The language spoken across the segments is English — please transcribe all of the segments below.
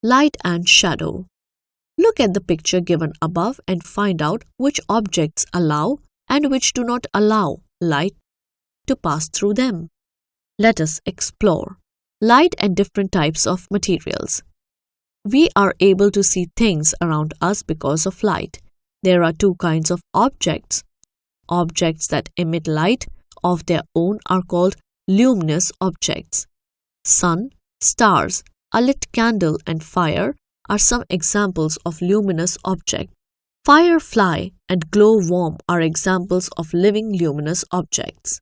Light and shadow. Look at the picture given above and find out which objects allow and which do not allow light to pass through them. Let us explore light and different types of materials. We are able to see things around us because of light. There are two kinds of objects. Objects that emit light of their own are called luminous objects. Sun, stars, a lit candle and fire are some examples of luminous objects. Firefly and glowworm are examples of living luminous objects.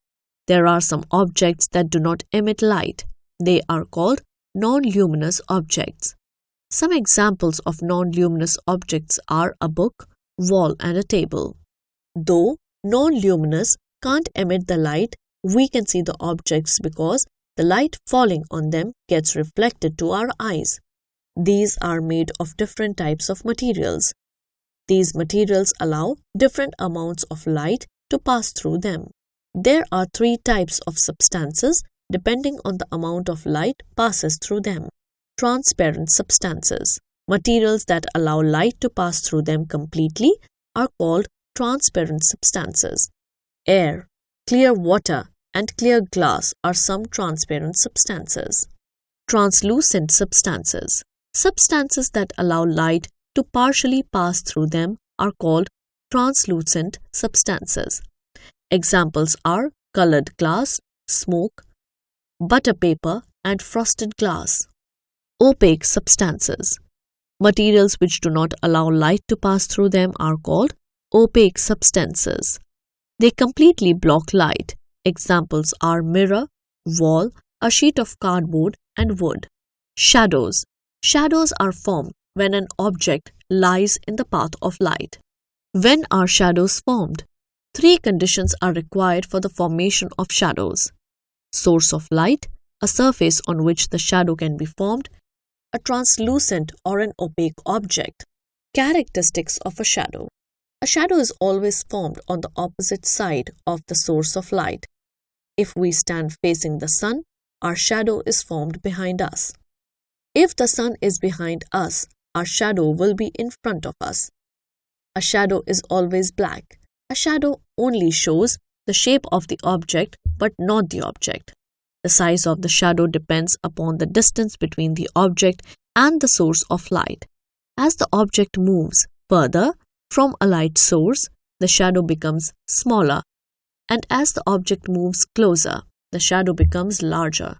There are some objects that do not emit light. They are called non-luminous objects. Some examples of non-luminous objects are a book, wall and a table. Though non-luminous can't emit the light, we can see the objects because the light falling on them gets reflected to our eyes. These are made of different types of materials. These materials allow different amounts of light to pass through them. There are three types of substances depending on the amount of light passes through them. Transparent substances. Materials that allow light to pass through them completely are called transparent substances. Air, clear water, and clear glass are some transparent substances. Translucent substances. Substances that allow light to partially pass through them are called translucent substances. Examples are colored glass, smoke, butter paper, and frosted glass. Opaque substances. Materials which do not allow light to pass through them are called opaque substances. They completely block light. Examples are mirror, wall, a sheet of cardboard, and wood. Shadows. Shadows are formed when an object lies in the path of light. When are shadows formed? Three conditions are required for the formation of shadows: source of light, a surface on which the shadow can be formed, a translucent or an opaque object. Characteristics of a shadow. A shadow is always formed on the opposite side of the source of light. If we stand facing the sun, our shadow is formed behind us. If the sun is behind us, our shadow will be in front of us. A shadow is always black. A shadow only shows the shape of the object but not the object. The size of the shadow depends upon the distance between the object and the source of light. As the object moves further from a light source, the shadow becomes smaller, and as the object moves closer, the shadow becomes larger.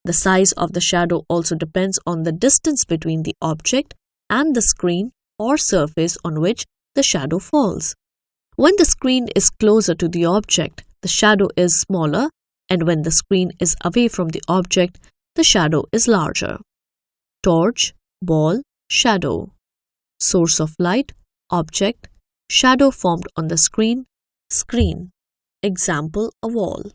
The size of the shadow also depends on the distance between the object and the screen or surface on which the shadow falls. When the screen is closer to the object, the shadow is smaller, and when the screen is away from the object, the shadow is larger. Torch, ball, shadow. Source of light, object, shadow formed on the screen, screen. Example, a wall.